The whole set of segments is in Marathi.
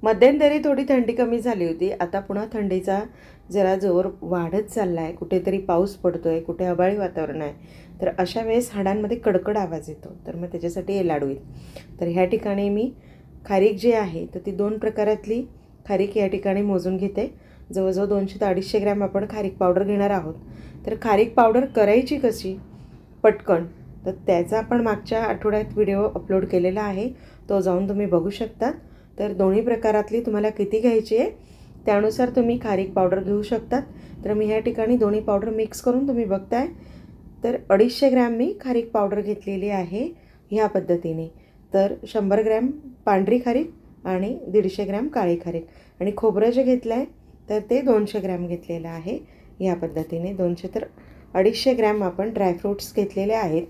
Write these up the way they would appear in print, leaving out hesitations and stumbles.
मध्यंतरी थोडी थंडी कमी झाली होती. आता पुन्हा थंडीचा जरा जोर वाढत चालला आहे. कुठेतरी पाऊस पडतो आहे, कुठे आभाळी वातावरण आहे. तर अशा वेळेस हाडांमध्ये कडकड आवाज येतो. तर मग त्याच्यासाठी हे लाडू आहेत. तर ह्या ठिकाणी मी खारीक जी आहे तर ती 2 प्रकारातली खारीक या ठिकाणी मोजून घेते. जवळजवळ 200 ते 250 ग्रॅम आपण खारीक पावडर घेणार आहोत. तर खारीक पावडर करायची कशी पटकन, तर त्याचा आपण मागच्या आठवड्यात व्हिडिओ अपलोड केलेला आहे. तो जाऊन तुम्ही बघू शकता. तर दोन्ही प्रकारातली तुम्हाला किती घ्यायची आहे त्यानुसार तुम्ही खारीक पावडर घेऊ शकता. तर मी ह्या ठिकाणी दोन्ही पावडर मिक्स करून तुम्ही बघताय. तर 250 ग्रॅम मी खारीक पावडर घेतलेली आहे ह्या पद्धतीने. तर 100 ग्रॅम पांढरी खारीक आणि 150 ग्रॅम काळी खारीक. आणि खोबरं जे घेतलं आहे तर ते 200 ग्रॅम घेतलेलं आहे ह्या पद्धतीने. 200 तर 250 ग्रॅम आपण ड्रायफ्रूट्स घेतलेले आहेत.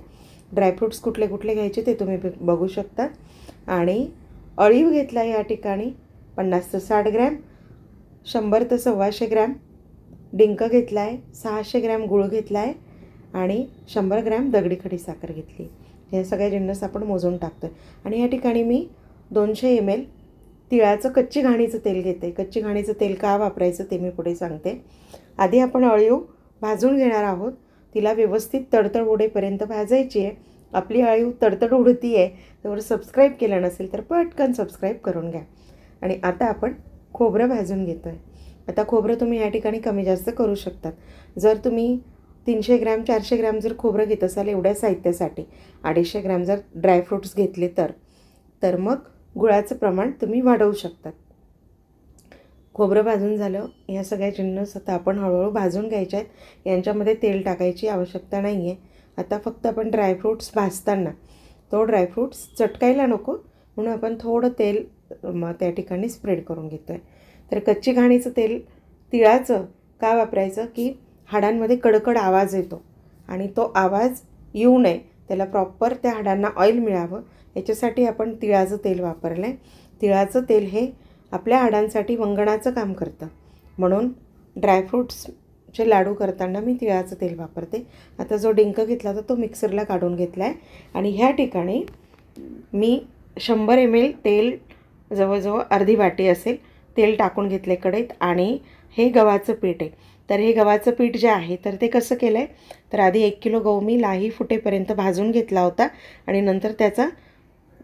ड्रायफ्रूट्स कुठले कुठले घ्यायचे ते तुम्ही बघू शकता. आणि अळीव घेतला या ठिकाणी 50 ते 60 ग्रॅम, 100 ते 125 ग्रॅम. डिंक घेतला आहे, 600 ग्रॅम गूळ घेतला आहे आणि 100 ग्रॅम दगडी खडी साखर घेतली. हे सगळे जिन्नस आपण मोजून टाकतो आहे. आणि या ठिकाणी मी 200 ml तिळाचं कच्ची घाणीचं तेल घेते. कच्ची घाणीचं तेल का वापरायचं ते मी पुढे सांगते. आधी आपण अळीव भाजून घेणार आहोत. तिला व्यवस्थित तडतड उडेपर्यंत भाजायची आहे. आपली अळीव तडतड उडती आहे तर सबस्क्राईब केलं नसेल तर पटकन सबस्क्राईब करून घ्या. आणि आता आपण खोबरं भाजून घेतो आहे. आता खोबरं तुम्ही या ठिकाणी कमी जास्त करू शकतात. जर तुम्ही 300 ग्रॅम 400 ग्रॅम जर खोबरं घेत असाल एवढ्या साहित्यासाठी, 250 ग्रॅम जर ड्रायफ्रूट्स घेतले तर मग गुळाचं प्रमाण तुम्ही वाढवू शकतात. खोबरं भाजून झालं. ह्या सगळ्या जिन्नस आता आपण हळूहळू भाजून घ्यायचे आहेत. यांच्यामध्ये तेल टाकायची आवश्यकता नाही आहे. आता फक्त आपण ड्रायफ्रूट्स भाजताना तो ड्रायफ्रूट्स चटकायला नको म्हणून आपण थोडं तेल त्या ठिकाणी स्प्रेड करून घेतो आहे. तर कच्ची घाणीचं तेल तिळाचं का वापरायचं की हाडांमध्ये कडकड आवाज येतो आणि तो आवाज येऊ नये, त्याला प्रॉपर त्या हाडांना ऑइल मिळावं याच्यासाठी आपण तिळाचं तेल वापरलं आहे. तिळाचं तेल हे आपल्या हाडांसाठी वंगणाचं काम करतं. म्हणून ड्रायफ्रूट्सचे लाडू करताना मी तिळाचं तेल वापरते. आता जो डिंक घेतला तर तो मिक्सरला काढून घेतला आहे. आणि ह्या ठिकाणी मी 100 ml तेल, जवळजवळ अर्धी वाटी असेल तेल टाकून घेतले कढईत. आणि हे गव्हाचं पीठ आहे. तर हे गव्हाचं पीठ जे आहे तर ते कसं केलं आहे तर आधी 1 किलो गहू मी लाही फुटेपर्यंत भाजून घेतला होता आणि नंतर त्याचा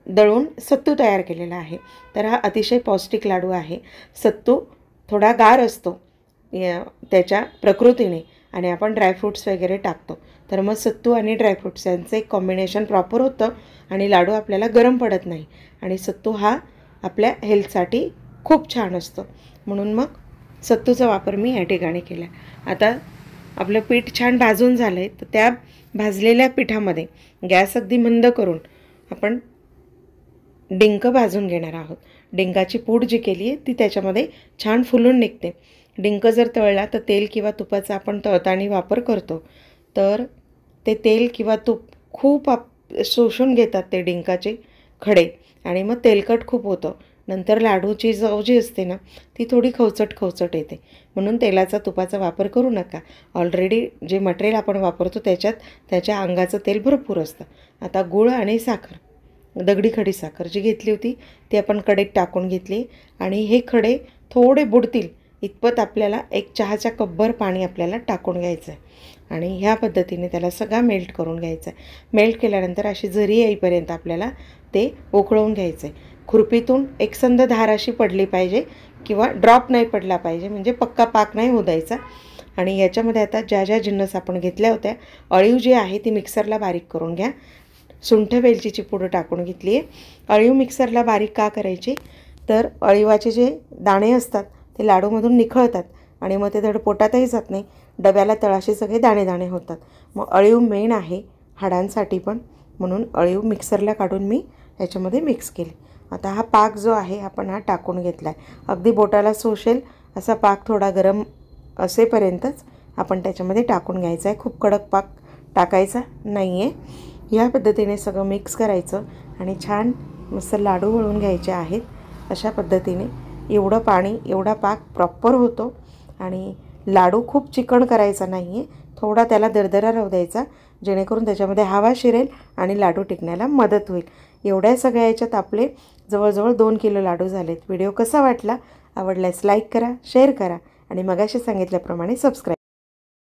दळून सत्तू तयार केलेला आहे. तर हा अतिशय पौष्टिक लाडू आहे. सत्तू थोडा गार असतो त्याच्या प्रकृतीने आणि आपण ड्रायफ्रूट्स वगैरे टाकतो. तर मग सत्तू आणि ड्रायफ्रूट्स यांचं एक कॉम्बिनेशन प्रॉपर होतं आणि लाडू आपल्याला गरम पडत नाही. आणि सत्तू हा आपल्या हेल्थसाठी खूप छान असतो. म्हणून मग सत्तूचा वापर मी या ठिकाणी केला. आता आपलं पीठ छान भाजून झालं आहे तर त्या भाजलेल्या पिठामध्ये गॅस अगदी मंद करून आपण डिंक भाजून घेणार आहोत. डिंकाची पूड जी केली आहे ती त्याच्यामध्ये छान फुलून निघते. डिंक जर तळला तर तेल किंवा तुपाचा आपण तळताना वापर करतो तर ते तेल किंवा तूप खूप शोषून घेतात ते डिंकाचे खडे आणि मग तेलकट खूप होतं. नंतर लाडूची चव जी असते ना ती थोडी खवचट येते. म्हणून तेलाचा तुपाचा वापर करू नका. ऑलरेडी जे मटेरियल आपण वापरतो त्याच्या अंगाचं तेल भरपूर असतं. आता गूळ आणि साखर, दगडी खडी साखर जी घेतली होती ती आपण कढईत टाकून घेतली. आणि हे खडे थोडे बुडतील इतपत आपल्याला एक चहाच्या कपभर पाणी आपल्याला टाकून घ्यायचं आहे. आणि ह्या पद्धतीने त्याला सगळा मेल्ट करून घ्यायचा आहे. मेल्ट केल्यानंतर अशी जरी येईपर्यंत आपल्याला ते उकळवून घ्यायचं आहे. खुरपीतून एकसंध धार अशी पडली पाहिजे किंवा ड्रॉप नाही पडला पाहिजे, म्हणजे पक्का पाक नाही होऊ द्यायचा. आणि याच्यामध्ये आता ज्या जिन्नस आपण घेतल्या होत्या, अळीव जी आहे ती मिक्सरला बारीक करून घ्या. सुंठ वेलचीची पूड टाकून घेतली आहे. अळीव मिक्सरला बारीक का करायची तर अळीवाचे जे दाणे असतात ते लाडूमधून निखळतात आणि मग ते धड पोटातही जात नाही, डब्याला तळाशी सगळे दाणे होतात. मग अळीव मेन आहे हाडांसाठी पण, म्हणून अळीव मिक्सरला काढून मी याच्यामध्ये मिक्स केली. आता हा पाक जो आहे आपण हा टाकून घेतला आहे. अगदी बोटाला सोशेल असा पाक थोडा गरम असेपर्यंतच आपण त्याच्यामध्ये टाकून घ्यायचा आहे. खूप कडक पाक टाकायचा नाही आहे. या पद्धतीने सगळं मिक्स करायचं आणि छान मस्त लाडू वळून घ्यायचे आहेत. अशा पद्धतीने एवढं पाणी एवढा पाक प्रॉपर होतो. आणि लाडू खूप चिकन करायचा नाही आहे, थोडा त्याला दरदरा राहू द्यायचा. जेणेकरून त्याच्यामध्ये हवा शिरेल आणि लाडू टिकण्याला मदत होईल. एवढ्या सगळ्या याच्यात आपले जवळजवळ 2 किलो लाडू झालेत. व्हिडिओ कसा वाटला? आवडल्यास लाईक करा, शेअर करा आणि मगाशी सांगितल्याप्रमाणे सबस्क्राईब